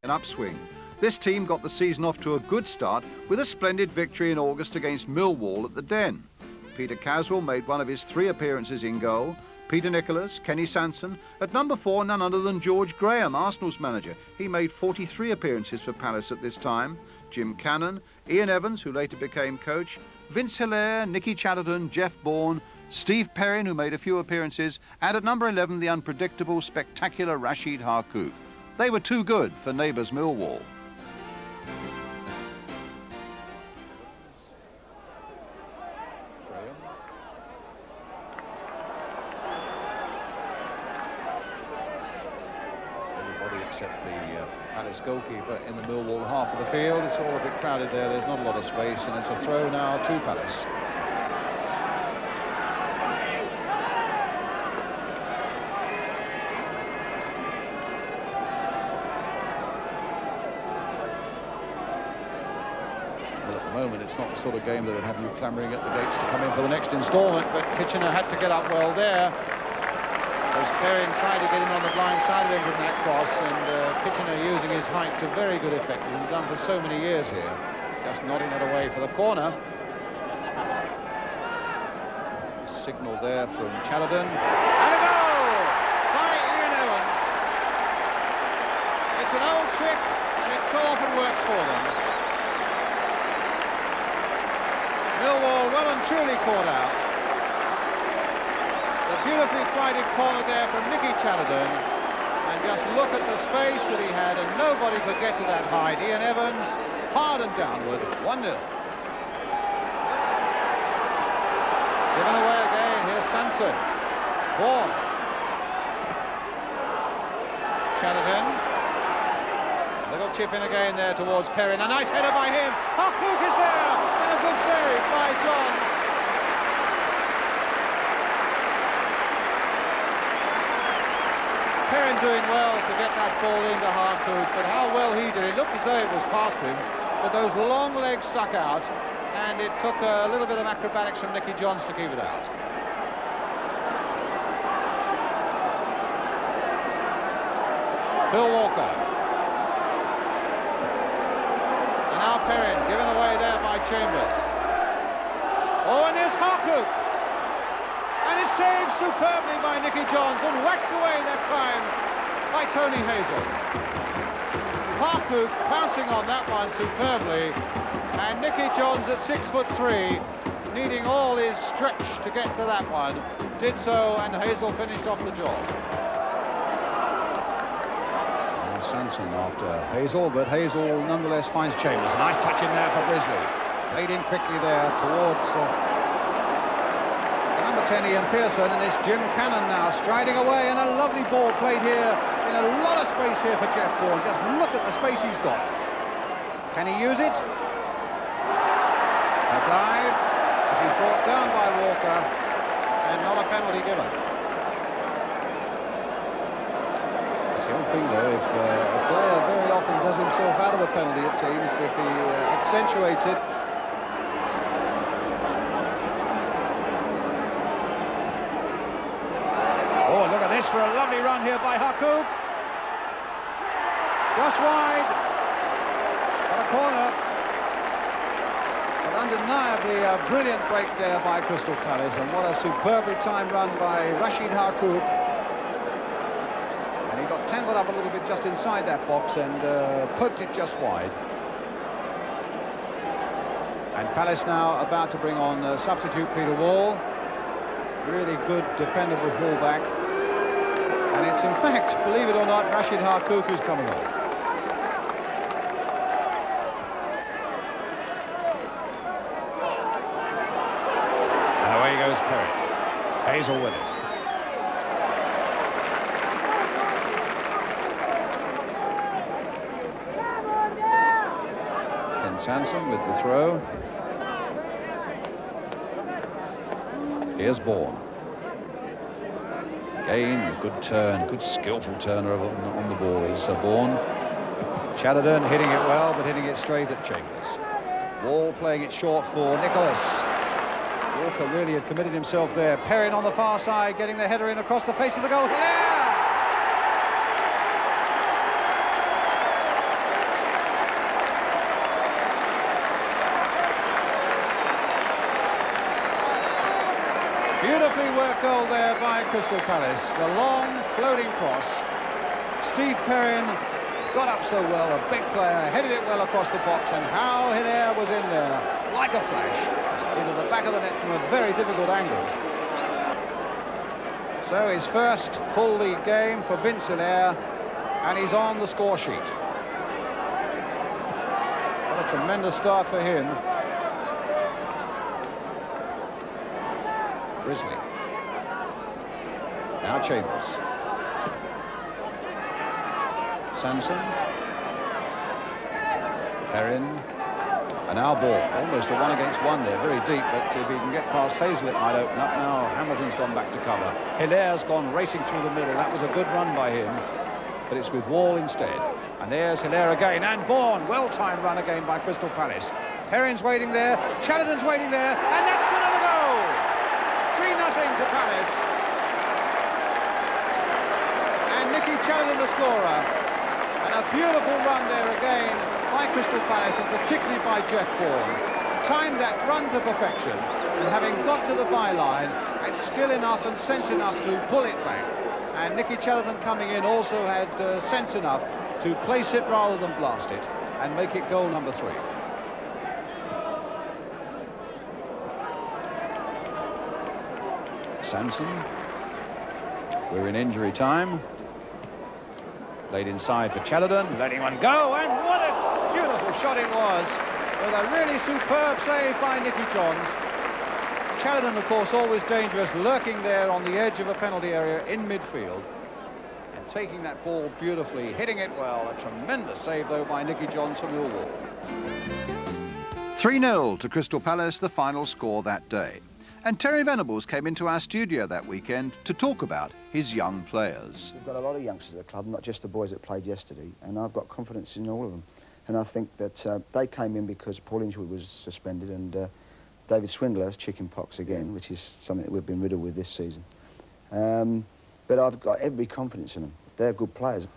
An upswing. This team got the season off to a good start with a splendid victory in August against Millwall at the Den. Peter Caswell made one of his 3 appearances in goal. Peter Nicholas, Kenny Sanson. At number 4, none other than George Graham, Arsenal's manager. He made 43 appearances for Palace at this time. Jim Cannon, Ian Evans, who later became coach, Vince Hilaire, Nicky Chatterton, Jeff Bourne, Steve Perrin, who made a few appearances, and at number 11, the unpredictable, spectacular Rashid Harkouk. They were too good for neighbours Millwall. Everybody except the Palace goalkeeper in the Millwall half of the field. It's all a bit crowded there. There's not a lot of space, and it's a throw now to Palace. It's not the sort of game that would have you clamouring at the gates to come in for the next instalment, but Kitchener had to get up well there. As Perrin tried to get in on the blind side of him from that cross, and Kitchener using his height to very good effect, as he's done for so many years here. Just nodding it away for the corner. Signal there from Chatterton. And a goal by Ian Evans. It's an old trick, and it so often works for them. Millwall well and truly caught out. The beautifully flighted corner there from Nicky Chatterton. And just look at the space that he had, and nobody could get to that height. Ian Evans, hard and downward, 1-0. Given away again, here's Sanson. Bourne. Chatterton. A little chip in again there towards Perrin. A nice header by him. Harkouk is there! And a good save by Johns. Perrin doing well to get that ball into Harkouk, but how well he did. It looked as though it was past him, but those long legs stuck out, and it took a little bit of acrobatics from Nicky Johns to keep it out. Phil Walker. Now Perrin, given away there by Chambers. Oh, and here's Harkouk. And it's saved superbly by Nicky Johns and whacked away that time by Tony Hazel. Harkouk pouncing on that one superbly. And Nicky Johns at 6'3", needing all his stretch to get to that one, did so, and Hazel finished off the job. Sanson after Hazel, but Hazel nonetheless finds Chambers. A nice touch in there for Brisley. Played in quickly there towards number 10, Ian Pearson, and it's Jim Cannon now striding away, and a lovely ball played here in a lot of space here for Jeff Bourne. Just look at the space he's got. Can he use it? A dive, as he's brought down by Walker, and not a penalty given. The thing though, if a player very often does himself out of a penalty, it seems, if he accentuates it. Oh, look at this for a lovely run here by Harkouk. Just wide. Got a corner. But undeniably a brilliant break there by Crystal Palace, and what a superbly timed run by Rashid Harkouk. Tangled up a little bit just inside that box and poked it just wide. And Palace now about to bring on substitute Peter Wall. Really good, dependable fullback. And it's in fact, believe it or not, Rashid Harkouk who's coming off. And away goes Perrin. Hazel with it. Sanson with the throw. Here's Bourne. Again, a good turn, good skillful turner on the ball is Bourne. Chatterton hitting it well, but hitting it straight at Chambers. Wall playing it short for Nicholas. Walker really had committed himself there. Perrin on the far side, getting the header in across the face of the goal. Yeah! Beautifully worked goal there by Crystal Palace. The long floating cross. Steve Perrin got up so well, a big player, headed it well across the box, and how Hilaire was in there, like a flash, into the back of the net from a very difficult angle. So his first full league game for Vince Hilaire, and he's on the score sheet. What a tremendous start for him. Grizzly. Now Chambers. Sanson. Perrin. And now Ball. Almost a 1-against-1 there, very deep, but if he can get past Hazel, it might open up. Now Hamilton's gone back to cover. Hilaire's gone racing through the middle. That was a good run by him, but it's with Wall instead. And there's Hilaire again, and Bourne. Well-timed run again by Crystal Palace. Perrin's waiting there, Challenden's waiting there, and that's another goal! 3-0 to Palace. And Nicky Chalenden the scorer. And a beautiful run there again by Crystal Palace, and particularly by Jeff Bourne. Timed that run to perfection, and having got to the byline, had skill enough and sense enough to pull it back. And Nicky Chalenden coming in also had sense enough to place it rather than blast it and make it goal number 3. Sanson. We're in injury time. Played inside for Chalenden, letting one go, and what a beautiful shot it was, with a really superb save by Nicky Johns. Chalenden, of course, always dangerous, lurking there on the edge of a penalty area in midfield, and taking that ball beautifully, hitting it well. A tremendous save, though, by Nicky Johns from Millwall. 3-0 to Crystal Palace, the final score that day. And Terry Venables came into our studio that weekend to talk about his young players. We've got a lot of youngsters at the club, not just the boys that played yesterday, and I've got confidence in all of them. And I think that they came in because Paul Inchwood was suspended, and David Swindler's chicken pox again, which is something that we've been riddled with this season. But I've got every confidence in them. They're good players.